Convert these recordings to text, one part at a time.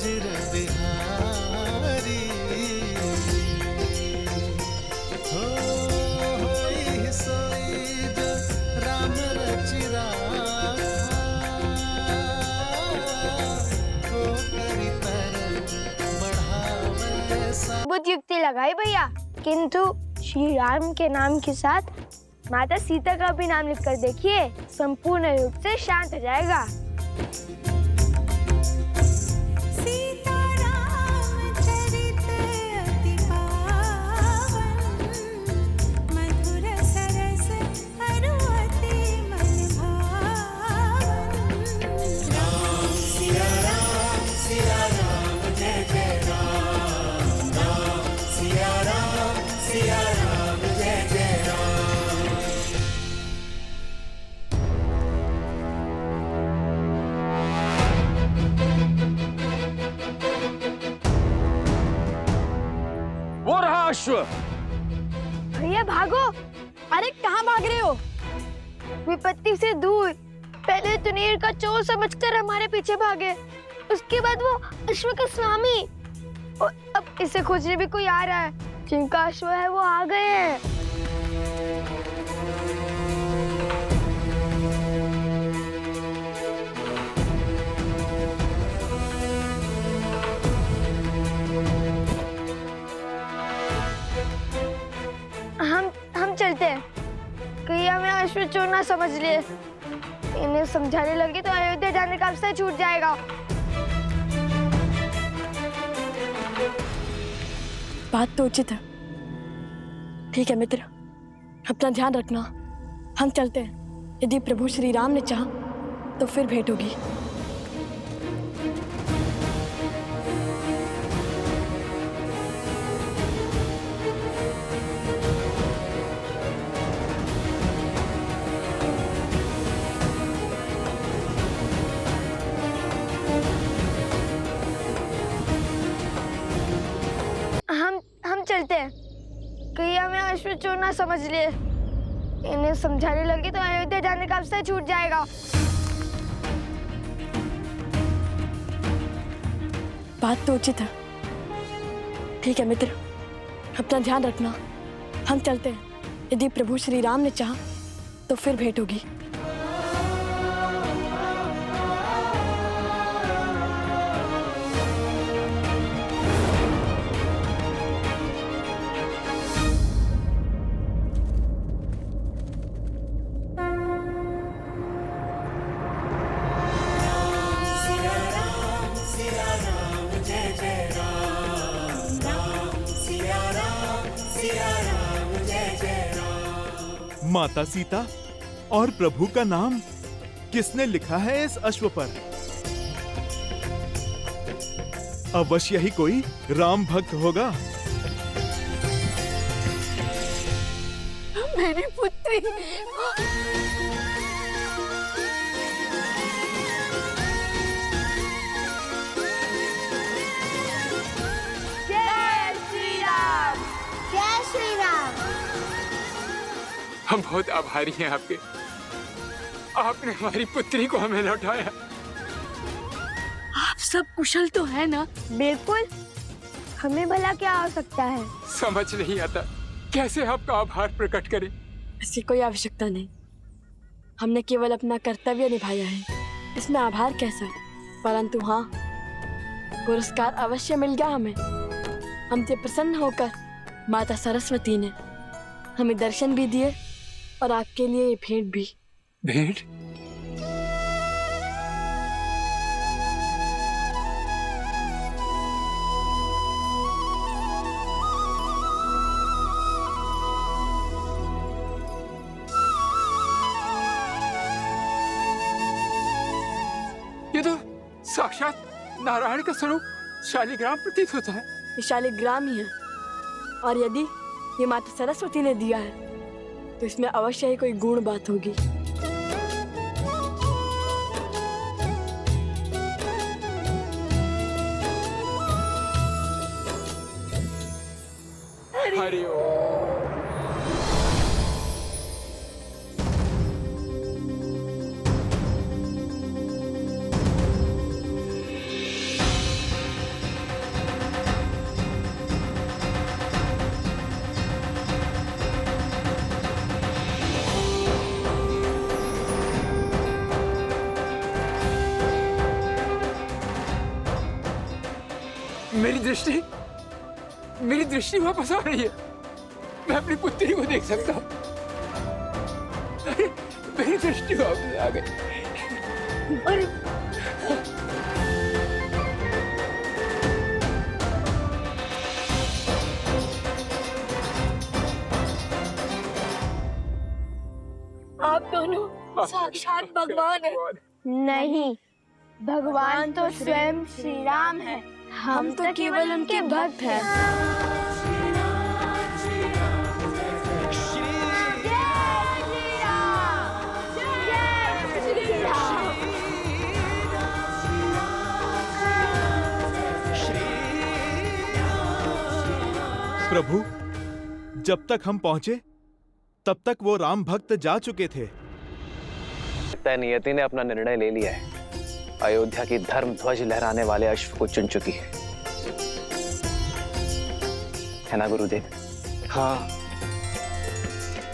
वज्र बिहारी हो होई सोई जो राम रचि राखा को करी पर बढ़ावे सा। बहुत युक्ति लगाई भैया, किंतु श्री राम के नाम के साथ माता सीता का भी नाम लिखकर देखिए, संपूर्ण रूप से शांत हो जाएगा। भैया भागो। अरे कहाँ भाग रहे हो? विपत्ति से दूर। पहले तुनीर का चोर समझकर हमारे पीछे भागे, उसके बाद वो अश्व का स्वामी, और अब इसे खोजने भी कोई आ रहा है। जिनका अश्व है वो आ गए हैं। हम चलते हैं, कहीं हमें अश्व चोर ना समझ लिए। इन्हें समझाने लगे तो अयोध्या जाने का अवसर छूट जाएगा। बात तो उचित है। ठीक है मित्र, अपना ध्यान रखना। हम चलते हैं। यदि प्रभु श्री राम ने चाहा तो फिर भेंट होगी। हम चलते हैं, कहीं हमें अश्व चोर ना समझ लिए। इन्हें समझाने लगे तो अयोध्या जाने का अवसर छूट जाएगा। बात तो उचित है। ठीक है मित्र, अपना ध्यान रखना। हम चलते हैं। यदि प्रभु श्री राम ने चाहा तो फिर भेंट होगी। माता सीता और प्रभु का नाम किसने लिखा है इस अश्व पर? अवश्य ही कोई राम भक्त होगा। मेरी पुत्री। जय श्री राम, जय श्री राम। हम बहुत आभारी हैं आपके। आपने हमारी पुत्री को हमें लौटाया। आप सब कुशल तो है ना? बिल्कुल, हमें भला क्या हो सकता है। समझ नहीं आता कैसे आपका आभार प्रकट करें। इसकी कोई आवश्यकता नहीं। हमने केवल अपना कर्तव्य निभाया है, इसमें आभार कैसा? परंतु हाँ, पुरस्कार अवश्य मिल गया हमें। हमसे प्रसन्न होकर माता सरस्वती ने हमें दर्शन भी दिए और आपके लिए ये भेंट भी। भेंट? ये तो साक्षात नारायण का स्वरूप शालिग्राम प्रतीत होता है। ये शालिग्राम ही है, और यदि ये माता सरस्वती ने दिया है तो इसमें अवश्य ही कोई गुण बात होगी। हरि ओम। मेरी दृष्टि वापस आ रही है। मैं अपनी पुत्री को देख सकता हूँ। मेरी दृष्टि वापस आ गई। आप दोनों साक्षात भगवान हैं। नहीं, भगवान तो स्वयं श्री राम है। हम तो केवल उनके भक्त हैं। प्रभु, जब तक हम पहुंचे तब तक वो राम भक्त जा चुके थे। तय नियति ने अपना निर्णय ले लिया है। अयोध्या की धर्म ध्वज लहराने वाले अश्व को चुन चुकी है ना गुरुदेव? हाँ,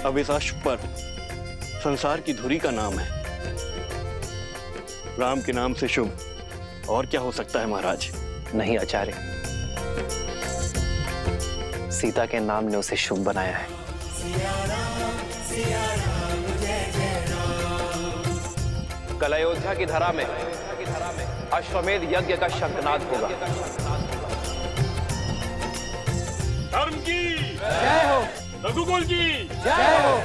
अब इस अश्व पर संसार की धुरी का नाम है। राम के नाम से शुभ और क्या हो सकता है महाराज? नहीं आचार्य, सीता के नाम ने उसे शुभ बनाया है। कल अयोध्या की धरा में अश्वमेध यज्ञ का शंखनाद होगा। धर्म की जय हो, रघुकुल की जय हो।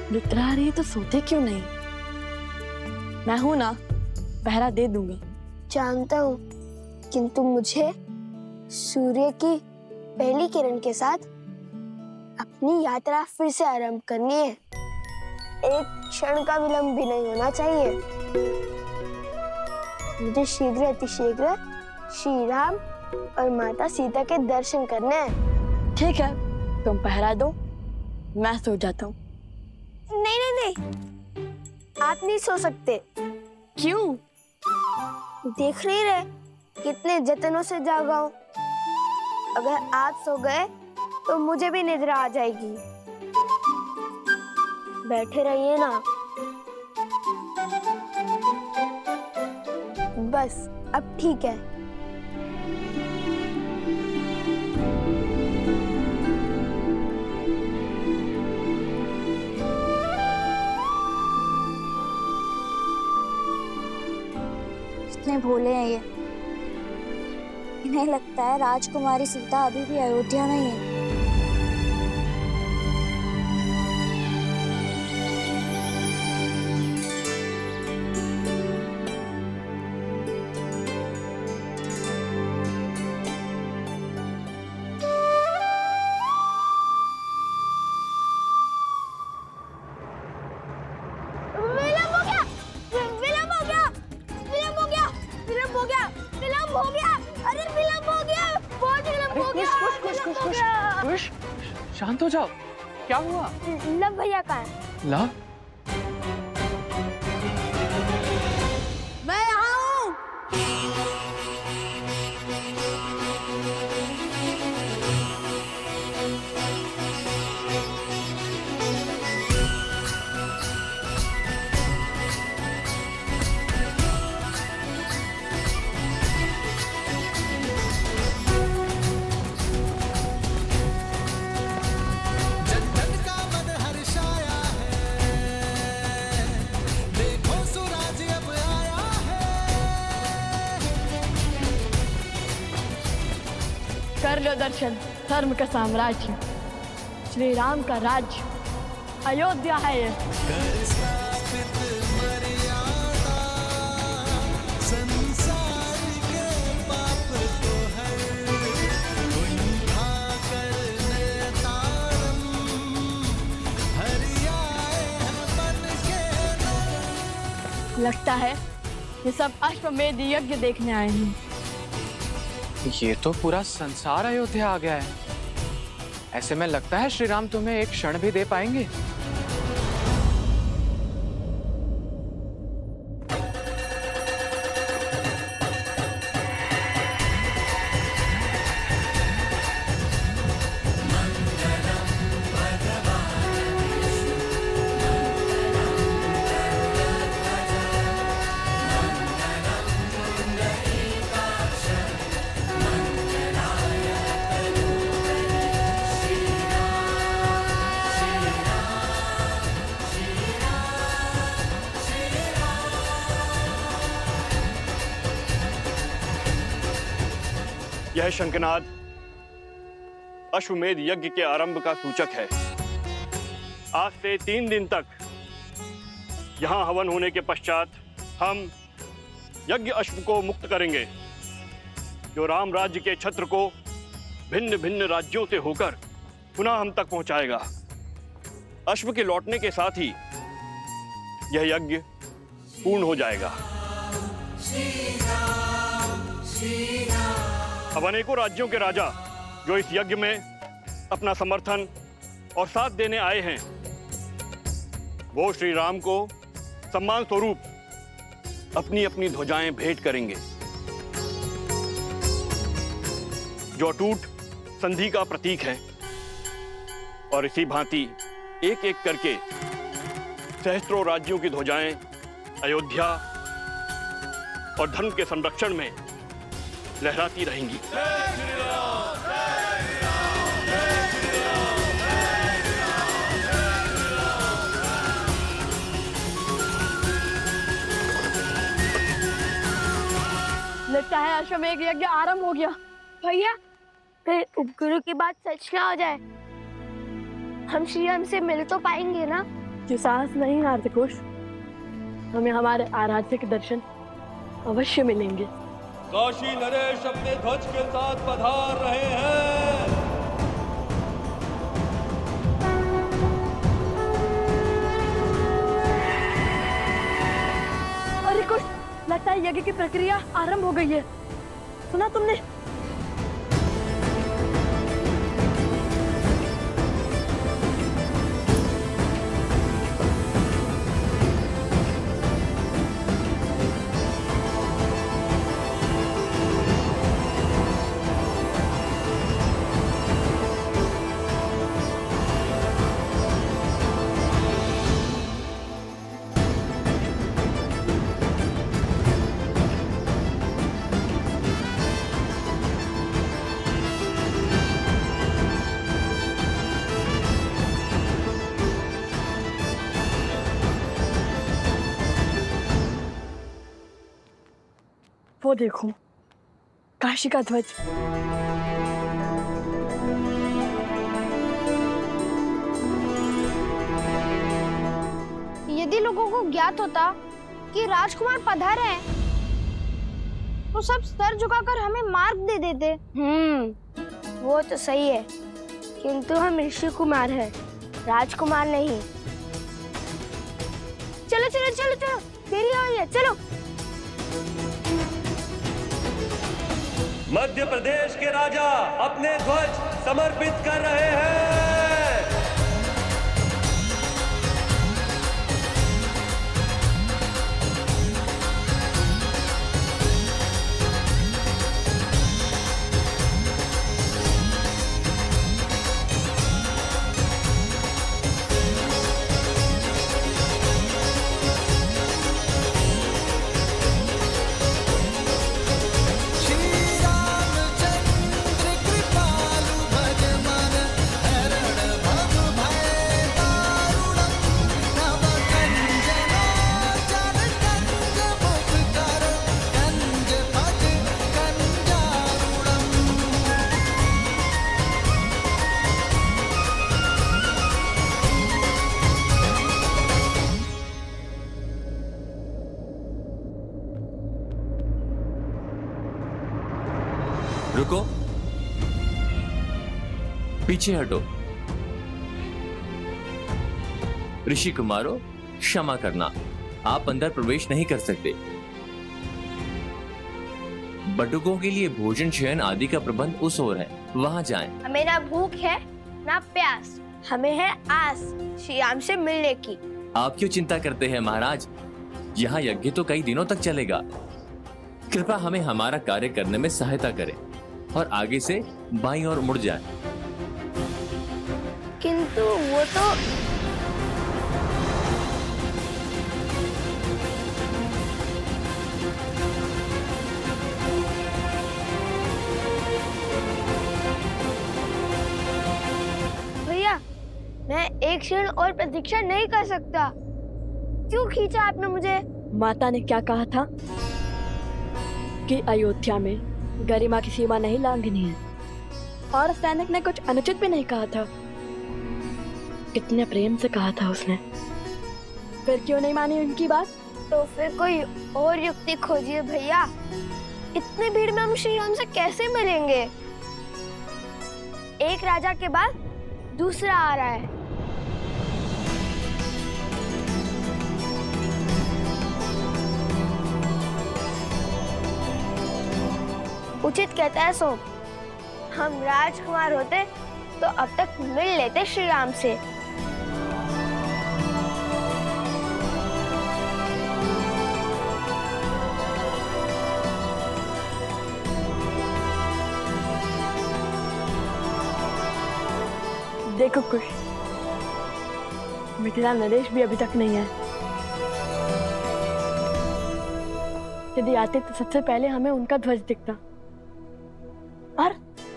निद्रा रही तो सोते क्यों नहीं? मैं हूं ना, पहरा दे दूंगा। जानता हूँ, किंतु मुझे सूर्य की पहली किरण के साथ अपनी यात्रा फिर से आरंभ करनी है। एक क्षण का विलंब भी नहीं होना चाहिए। मुझे शीघ्र अतिशीघ्र श्री राम और माता सीता के दर्शन करने हैं। ठीक है, तुम पहरा दो, मैं सो जाता हूँ। नहीं नहीं नहीं, आप नहीं सो सकते। क्यों? देख नहीं रहे कितने जतनों से जागा हूं। अगर आप सो गए तो मुझे भी निद्रा आ जाएगी। बैठे रहिए ना। बस अब ठीक है। कितने भोले हैं ये। इन्हें लगता है राजकुमारी सीता अभी भी अयोध्या में ही है। शांत हो जाओ, क्या हुआ? लव भैया कहाँ है? लव? मैं यहाँ हूँ। जनजन का मन हर्षाया है, देखो सूरज अब आया है। कर लो दर्शन धर्म का साम्राज्य, श्री राम का राज्य अयोध्या है ये। कर स्थापित मर्यादा, संसार के पाप को हर उठा कर तारम, हरि आए हैं बन के नर। लगता है ये सब अश्वमेध यज्ञ देखने आए हैं। ये तो पूरा संसार अयोध्या आ गया है। ऐसे में लगता है श्री राम तुम्हें एक क्षण भी दे पाएंगे। यह शंखनाद अश्वमेध यज्ञ के आरंभ का सूचक है। आज से 3 दिन तक यहाँ हवन होने के पश्चात हम यज्ञ अश्व को मुक्त करेंगे, जो राम राज्य के छत्र को भिन्न भिन्न राज्यों से होकर पुनः हम तक पहुंचाएगा। अश्व के लौटने के साथ ही यह यज्ञ पूर्ण हो जाएगा। अब अनेकों राज्यों के राजा जो इस यज्ञ में अपना समर्थन और साथ देने आए हैं, वो श्री राम को सम्मान स्वरूप अपनी अपनी ध्वजाएं भेंट करेंगे, जो अटूट संधि का प्रतीक है। और इसी भांति एक एक करके सहस्त्रों राज्यों की ध्वजाएं अयोध्या और धर्म के संरक्षण में लहराती रहेंगी। लगता है अश्वमेध यज्ञ आरंभ हो गया। भैया कहीं उपगुरु की बात सच ना हो जाए, हम श्री राम से मिल तो पाएंगे ना? ये साहस नहीं हारते कुश, हमें हमारे आराध्य के दर्शन अवश्य मिलेंगे। काशी नरेश अपने ध्वज के साथ पधार रहे हैं। अरे कुश, लगता है यज्ञ की प्रक्रिया आरंभ हो गई है। सुना तुमने? वो देखो, काशी का ध्वज। यदि लोगों को ज्ञात होता कि राजकुमार पधारे हैं, तो सब सर झुकाकर हमें मार्ग दे देते। वो तो सही है, किंतु हम ऋषि कुमार हैं, राजकुमार नहीं। चलो चलो चलो चलो, देरी हो रही है, चलो। मध्य प्रदेश के राजा अपने ध्वज समर्पित कर रहे हैं। रुको, पीछे हटो। ऋषि कुमारों, क्षमा करना, आप अंदर प्रवेश नहीं कर सकते। बटुकों के लिए भोजन शयन आदि का प्रबंध उस ओर है, वहाँ जाएं। हमें ना भूख है ना प्यास, हमें है आस श्री राम से मिलने की। आप क्यों चिंता करते हैं महाराज? यहाँ यज्ञ तो कई दिनों तक चलेगा। कृपा हमें हमारा कार्य करने में सहायता करें और आगे से बाईं ओर मुड़ जाए। किंतु वो तो भैया, मैं एक क्षण और प्रतीक्षा नहीं कर सकता। क्यों खींचा आपने मुझे? माता ने क्या कहा था कि अयोध्या में गरिमा की सीमा नहीं लांघनी है, और सैनिक ने कुछ अनुचित भी नहीं कहा था। कितने प्रेम से कहा था उसने, फिर क्यों नहीं मानी उनकी बात? तो फिर कोई और युक्ति खोजिए भैया। इतनी भीड़ में हम श्री राम से कैसे मिलेंगे? एक राजा के बाद दूसरा आ रहा है। उचित कहता है सोम, हम राजकुमार होते तो अब तक मिल लेते श्री राम से। देखो कुश, मिथिला नरेश भी अभी तक नहीं है। यदि आते तो सबसे पहले हमें उनका ध्वज दिखता। और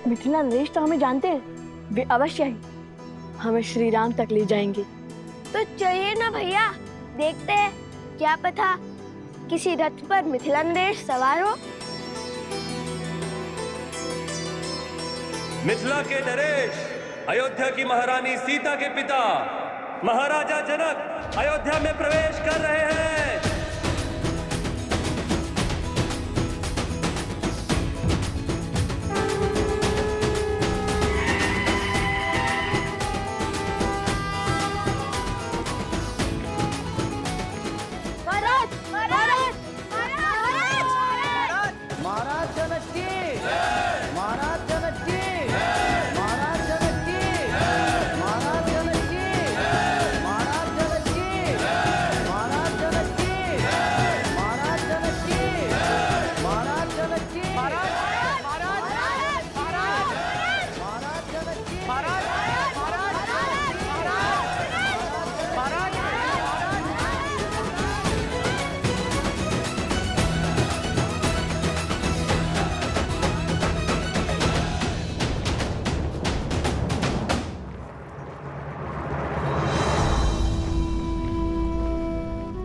मिथिला नरेश तो हमें जानते हैं, वे अवश्य ही हमें श्री राम तक ले जाएंगे। तो चलिए ना भैया, देखते हैं, क्या पता किसी रथ पर मिथिला नरेश सवार हो। मिथिला के नरेश अयोध्या की महारानी सीता के पिता महाराजा जनक अयोध्या में प्रवेश कर रहे हैं।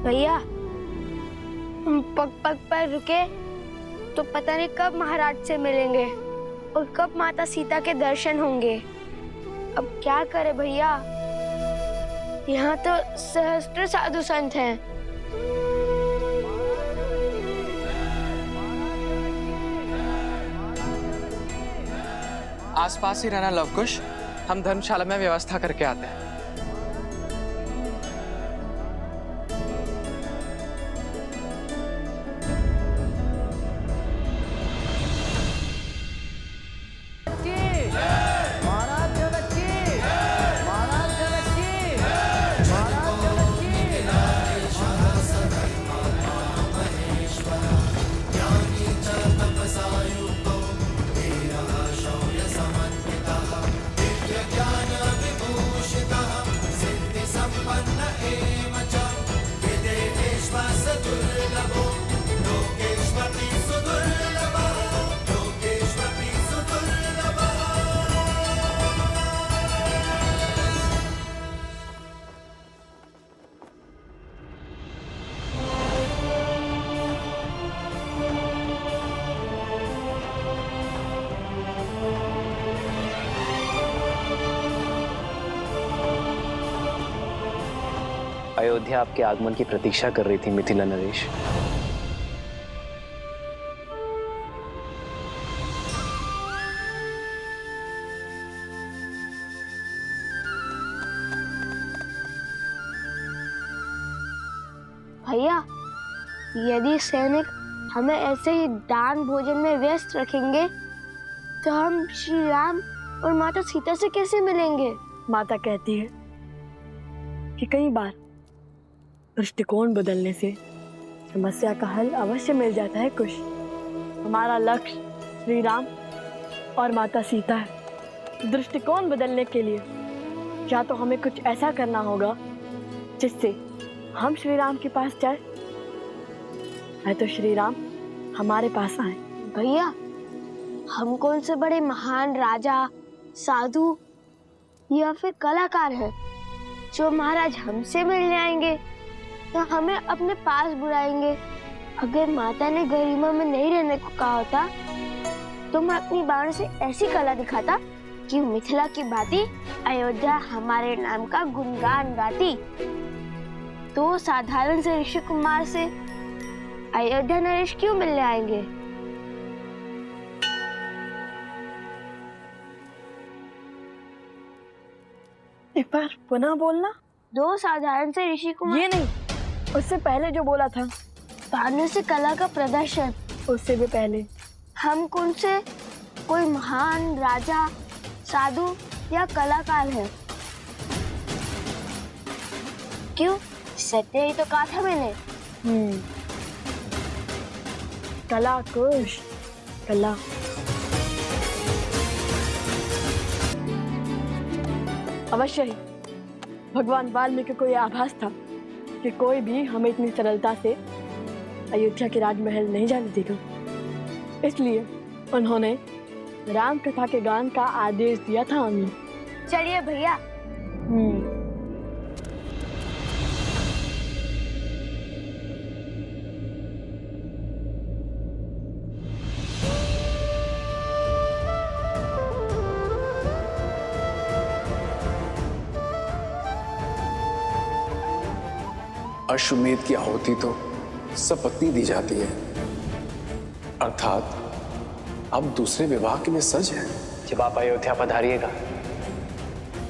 भैया, हम पग पग पर रुके तो पता नहीं कब महाराज से मिलेंगे और कब माता सीता के दर्शन होंगे। अब क्या करें भैया, यहाँ तो सहस्त्र साधु संत हैं। आसपास ही रहना लवकुश, हम धर्मशाला में व्यवस्था करके आते हैं। अयोध्या आपके आगमन की प्रतीक्षा कर रही थी मिथिला नरेश। भैया, यदि सैनिक हमें ऐसे ही दान भोजन में व्यस्त रखेंगे तो हम श्री राम और माता सीता से कैसे मिलेंगे? माता कहती है कि कई बार दृष्टिकोण बदलने से समस्या का हल अवश्य मिल जाता है कुश। हमारा लक्ष्य श्री राम और माता सीता है। दृष्टिकोण बदलने के लिए या तो हमें कुछ ऐसा करना होगा जिससे हम श्री राम के पास जाए, है तो श्री राम हमारे पास आए। भैया, हम कौन से बड़े महान राजा, साधु या फिर कलाकार हैं जो महाराज हमसे मिलने आएंगे या हमें अपने पास बुलाएंगे? अगर माता ने गरिमा में नहीं रहने को कहा होता तो मैं अपनी बाण से ऐसी कला दिखाता कि मिथिला की भांति अयोध्या हमारे नाम का गुणगान गाती। तो साधारण से ऋषि कुमार से अयोध्या नरेश क्यों मिलने आएंगे? एक बार पुनः बोलना। दो साधारण से ऋषि कुमार? ये नहीं, उससे पहले जो बोला था। ताने से कला का प्रदर्शन? उससे भी पहले। हम कौन से कोई महान राजा, साधु या कलाकार है? क्यों? सत्य ही तो कहा था मैंने। कला कुश, कला। अवश्य ही भगवान वाल्मीकि को यह आभास था कि कोई भी हमें इतनी सरलता से अयोध्या के राजमहल नहीं जाने देगा। इसलिए उन्होंने राम कथा के गान का आदेश दिया था हमें। चलिए भैया। अश्वमेध की आहुति तो सपत्नी दी जाती है, अर्थात अब दूसरे विवाह के लिए सज है। जब आप अयोध्या पधारिएगा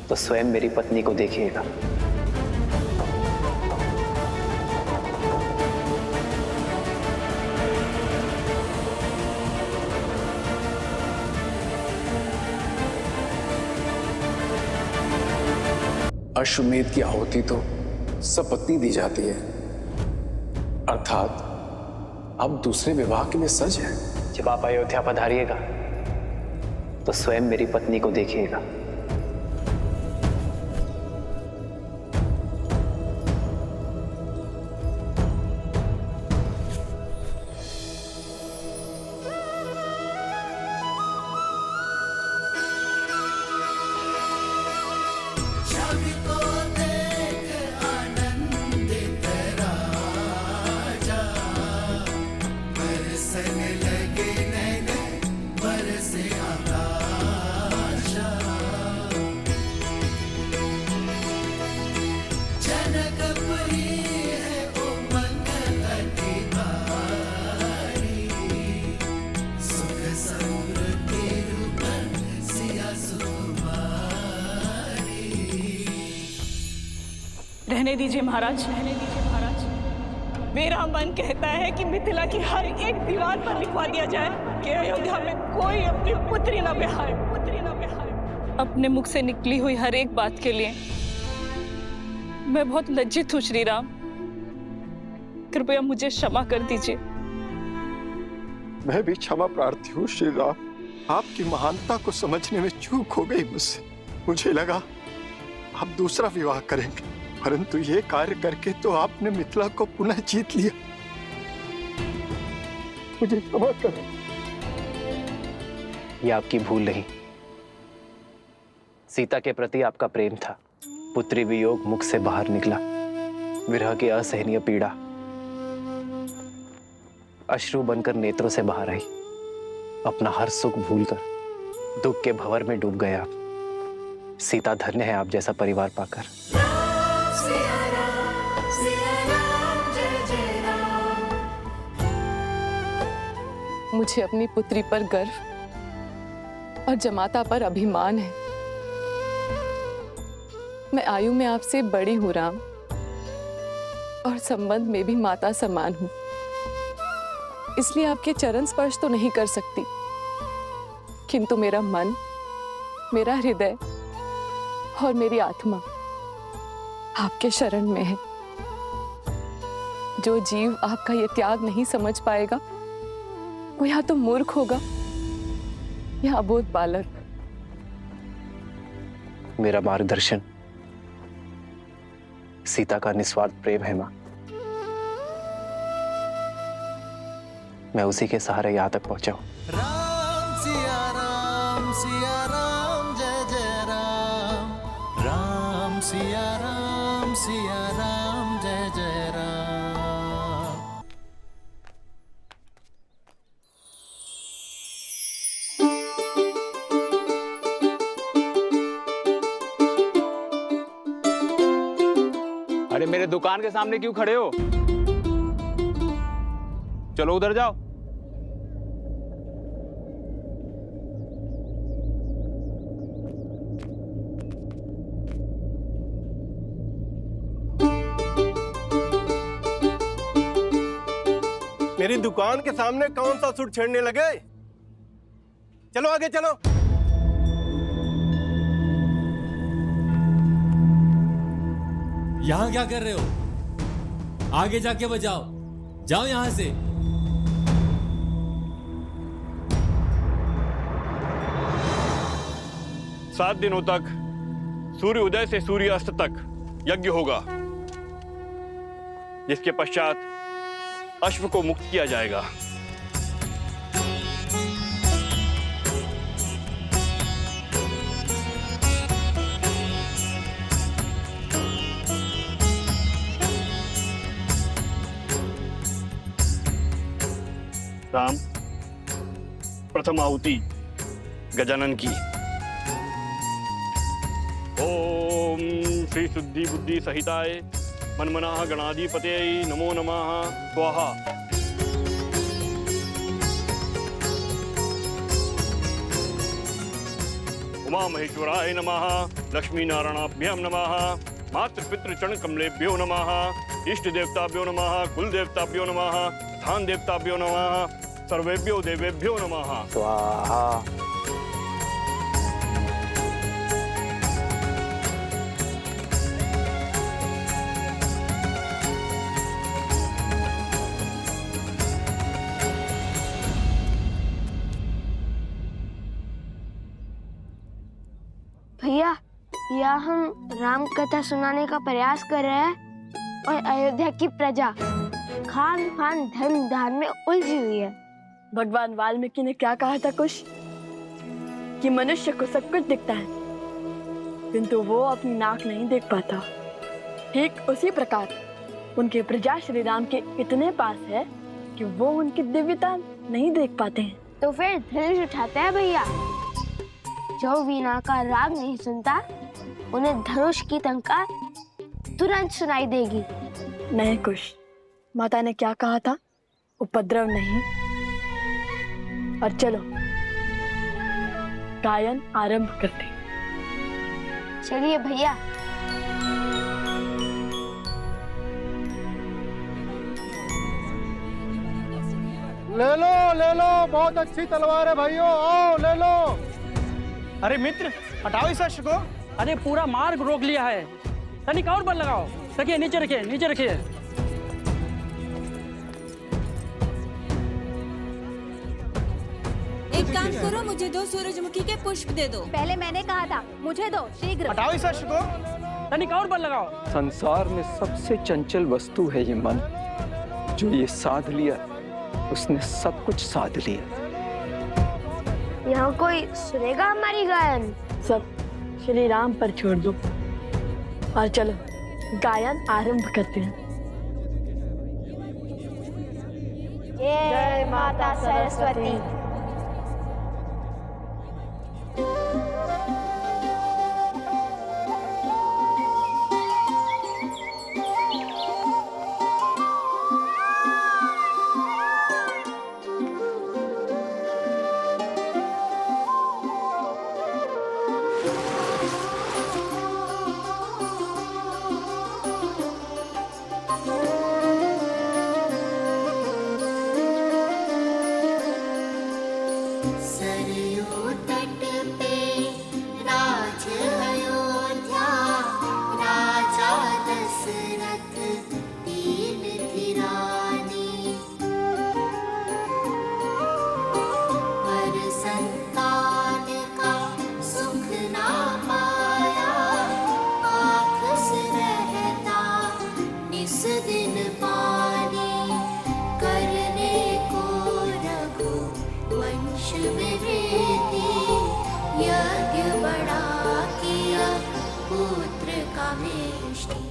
तो स्वयं मेरी पत्नी को देखिएगा। अश्वमेध की आहुति तो सपत्नी दी जाती है, अर्थात अब दूसरे विवाह के लिए सज है। जब आप अयोध्या पधारिएगा तो स्वयं मेरी पत्नी को देखिएगा। रहने दीजिए महाराज, रहने दीजिए महाराज। मेरा मन कहता है कि मिथिला की हर एक दीवार पर लिखवा दिया जाए कि अयोध्या में कोई अपनी पुत्री न ब्याहे, पुत्री न ब्याहे। अपने मुख से निकली हुई हर एक बात के लिए मैं बहुत लज्जित हूँ श्री राम। कृपया मुझे क्षमा कर दीजिए। मैं भी क्षमा प्रार्थी हूँ श्री राम। आपकी महानता को समझने में चूक हो गई मुझसे। मुझे लगा आप दूसरा विवाह करेंगे, परंतु ये कार्य करके तो आपने मिथिला को पुनः जीत लिया। मुझे क्षमा करें। ये आपकी भूल नहीं, सीता के प्रति आपका प्रेम था। पुत्री वियोग मुख से बाहर निकला, विरह की असहनीय पीड़ा अश्रु बनकर नेत्रों से बाहर आई। अपना हर सुख भूलकर दुख के भंवर में डूब गए आप। सीता धन्य है आप जैसा परिवार पाकर। मुझे अपनी पुत्री पर गर्व और जमाता पर अभिमान है। मैं आयु में आपसे बड़ी हूँ राम, और संबंध में भी माता समान हूँ। इसलिए आपके चरण स्पर्श तो नहीं कर सकती, किंतु मेरा मन, मेरा हृदय और मेरी आत्मा आपके शरण में है। जो जीव आपका ये त्याग नहीं समझ पाएगा वो या तो मूर्ख होगा या अबोध बालक। मेरा मार्गदर्शन सीता का निस्वार्थ प्रेम है मां। मैं उसी के सहारे यहां तक पहुंचा हूं। राम सिया राम जय जय राम, राम सिया राम जय जय राम। अरे मेरे दुकान के सामने क्यों खड़े हो? चलो उधर जाओ। मेरी दुकान के सामने कौन सा सुर छेड़ने लगे? चलो आगे चलो। यहाँ क्या कर रहे हो? आगे जाके बजाओ, जाओ यहां से। सात दिनों तक सूर्य उदय से सूर्य अस्त तक यज्ञ होगा, जिसके पश्चात अश्व को मुक्त किया जाएगा। राम, प्रथम आहुति गजानन की। ओम श्री शुद्धि बुद्धि सहिताय मनमनाः गणाधिपतये नमो नमः। स्वाहा। उमा महेश्वराय नमः। लक्ष्मी नारायणाभ्यां नमः। मातृपितृ चरण कमलेभ्यो नमः। इष्ट देवताभ्यो नमः। कुल देवताभ्यो नमः। स्थान देवताभ्यो नमः। सर्वेभ्यो देवेभ्यो नमः। स्वाहा। भैया, या हम राम कथा सुनाने का प्रयास कर रहे हैं और अयोध्या की प्रजा खान पान धर्म दान में उलझी हुई है। भगवान वाल्मीकि ने क्या कहा था कुछ, कि मनुष्य को सब कुछ दिखता है किंतु वो अपनी नाक नहीं देख पाता। ठीक उसी प्रकार उनके प्रजा श्री राम के इतने पास है कि वो उनकी दिव्यता नहीं देख पाते हैं। तो फिर धनुष उठाते हैं भैया। जो वीणा का राग नहीं सुनता उन्हें धनुष की टंकार तुरंत सुनाई देगी। नहीं कुछ, माता ने क्या कहा था, उपद्रव नहीं। और चलो गायन आरंभ करते। चलिए भैया। ले लो, बहुत अच्छी तलवार है भाइयों, आओ ले लो। अरे मित्र, हटाओ इस अश्व को। अरे पूरा मार्ग रोक लिया है, तनिक और बल लगाओ। रखिए, नीचे रखिए, नीचे रखिए। एक काम करो, मुझे 2 सूरजमुखी के पुष्प दे दो। पहले मैंने कहा था, मुझे दो शीघ्र। हटाओ इस अश्व को, तनिक और बल लगाओ। संसार में सबसे चंचल वस्तु है ये मन। जो ये साध लिया उसने सब कुछ साध लिया। यहाँ कोई सुनेगा हमारी गायन? सब श्री राम पर छोड़ दो और चलो गायन आरंभ करते हैं। जय माता सरस्वती। सरयू तट पे राज अयोध्या, राजा दशरथ दीन थी रानी। पर संतान का सुख ना पाया, आँख से रहता निस दिन पानी। करने को रघु वंश में वृद्धि, यज्ञ बड़ा किया पुत्र का मेष्टि।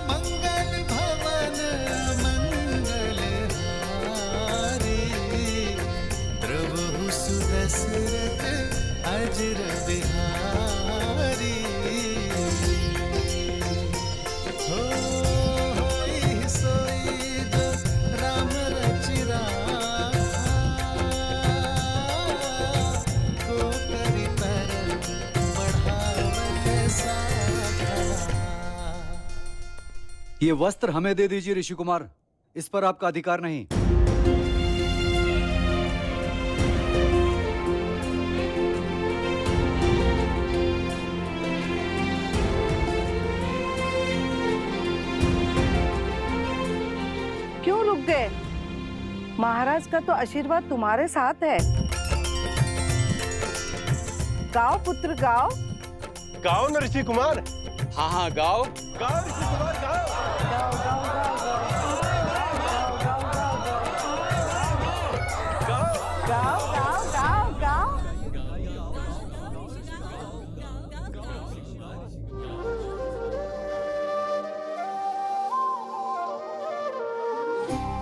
मंगल भवन मंगल हारी, द्रवहु सुदशरथ अजर बिहारी। होई सोई जो राम रचिरा, को करी पर बढ़ावे साधा। ये वस्त्र हमें दे दीजिए ऋषि कुमार, इस पर आपका अधिकार नहीं। क्यों रुक गए? महाराज का तो आशीर्वाद तुम्हारे साथ है। गाओ पुत्र गाओ। गाओ न ऋषि कुमार। हाँ हाँ गाओ। गाओ ऋषि कुमार गाओ। गाओ गाओ गाओ गाओ गाओ गाओ गाओ।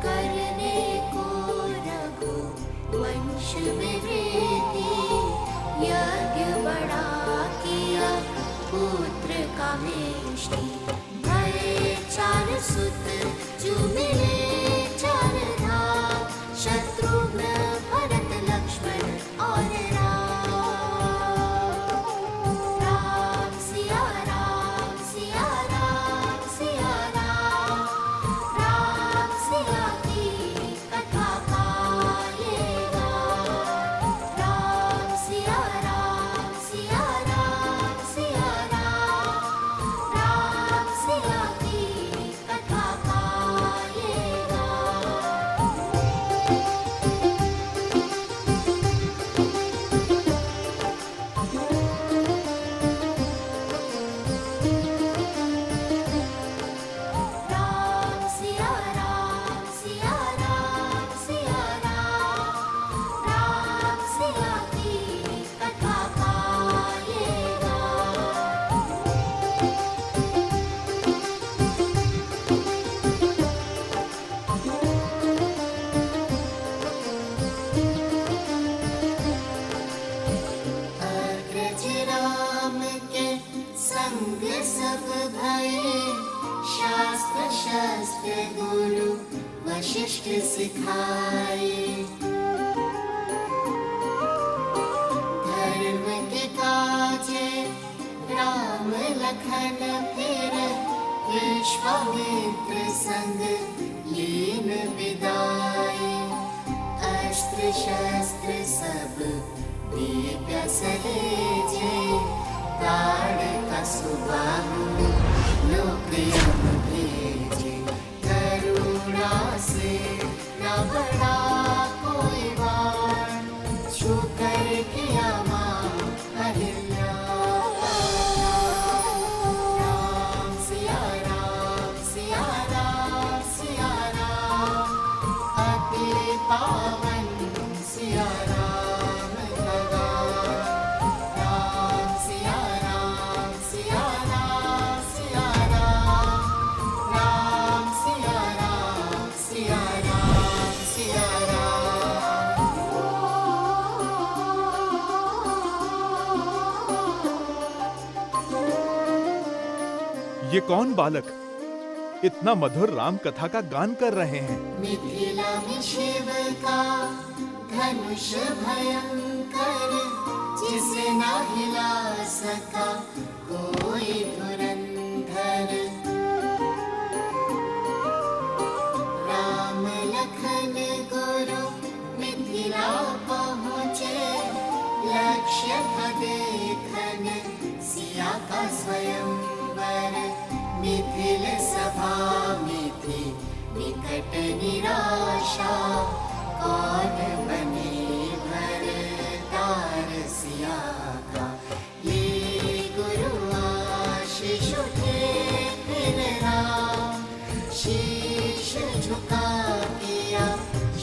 करने को रघु वंश में वृद्धि, यज्ञ बड़ा किया पुत्र का मेष्टि। भये चार सुत जो मिले चार धाम, शत्रुघ्न भरत लक्ष्मण और राम। राम सिया राम सिया राम सिया राम, राम सिया की कथा गाएगा। राम सिया राम सिया राम सिया राम, राम सिया की कथा गाएगा। राम सिया राम सिया राम सिया राम, राम सिया की कथा गाएगा। अग्रज राम के संग सब भये, शास्त्र शस्त्र गुरु वशिष्ठ सिखाए। धर्म के काजे राम लखन फिर, विश्वामित्र संग लीन विदाए। अस्त्र शस्त्र सब दिव्य सहेजे, ताड़ का सुबाहु लोक यम भेजे। करुणा से न बड़ा कोई वार, छू कर किया मां अहिल्या। राम सिया राम सिया राम सिया राम, अति पावन सिया राम लगा। राम सिया राम सिया राम सिया राम, राम सिया राम सिया राम सिया राम। ये कौन बालक इतना मधुर राम कथा का गान कर रहे हैं? मिथिला में शिव का धनुष भयंकर, जिसे ना हिला सका कोई धुरंधर। राम लखन गुरु मिथिला पहुँचे, लक्ष्य था देखन सिया का स्वयंवर। मिथिल सभा में थी निकट निराशा, कौन बने भरतार सिया का। ये गुरु आशीष उठे फिर राम, शीश झुका किया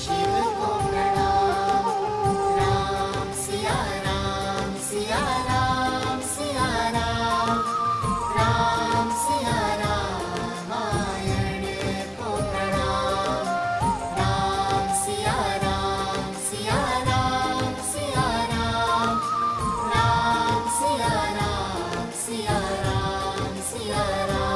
शिव को प्रणाम। राम सिया राम सिया राम सिया राम, राम सिया रामायण को प्रणाम। राम सिया राम सिया राम सिया राम, राम सिया राम सिया राम सिया राम।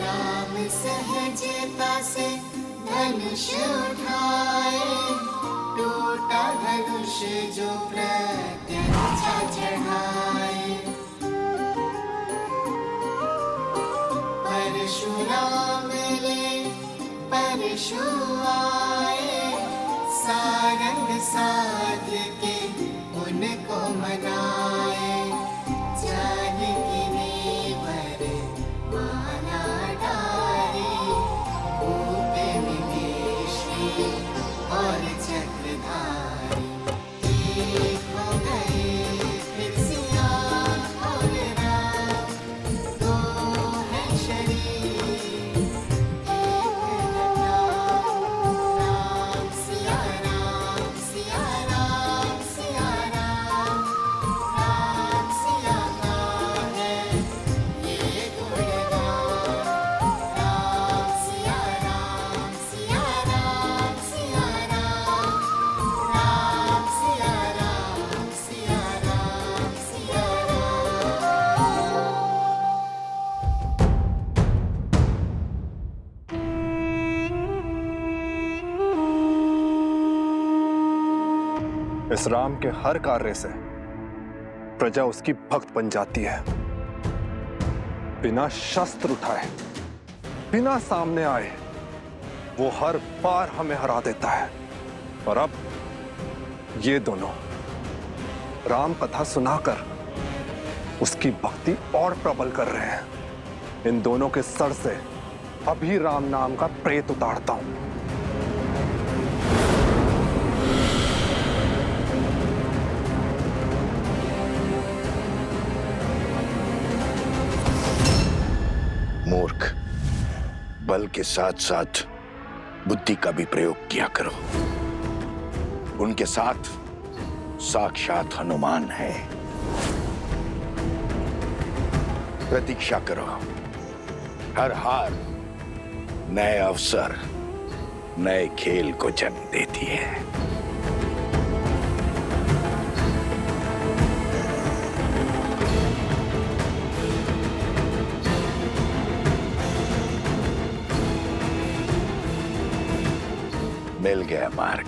राम सहजता से धनुष उठाए, टूटा धनुष जो प्रत्यंचा चढ़ाए। परशुराम ले परशु आए, सारंग साध के उनको मनाए। जानकी ने वर माला डारी, भूप मिले श्री और चक्रधारी। एक हो गए फिर सिया और राम, दो है शरीर एक नाम। राम सिया राम सिया राम सिया राम, राम सिया का है ये गुणगान। राम सिया राम सिया राम सिया राम, राम सिया राम सिया राम सिया राम। इस राम के हर कार्य से प्रजा उसकी भक्त बन जाती है। बिना शस्त्र उठाए, बिना सामने आए, वो हर बार हमें हरा देता है। और अब ये दोनों राम कथा सुनाकर उसकी भक्ति और प्रबल कर रहे हैं। इन दोनों के सर से अभी राम नाम का प्रेत उतारता हूं। मूर्ख, बल के साथ साथ बुद्धि का भी प्रयोग किया करो। उनके साथ साक्षात हनुमान है। प्रतीक्षा करो, हर हार नए अवसर, नए खेल को जन्म देती है। मिल गया मार्ग।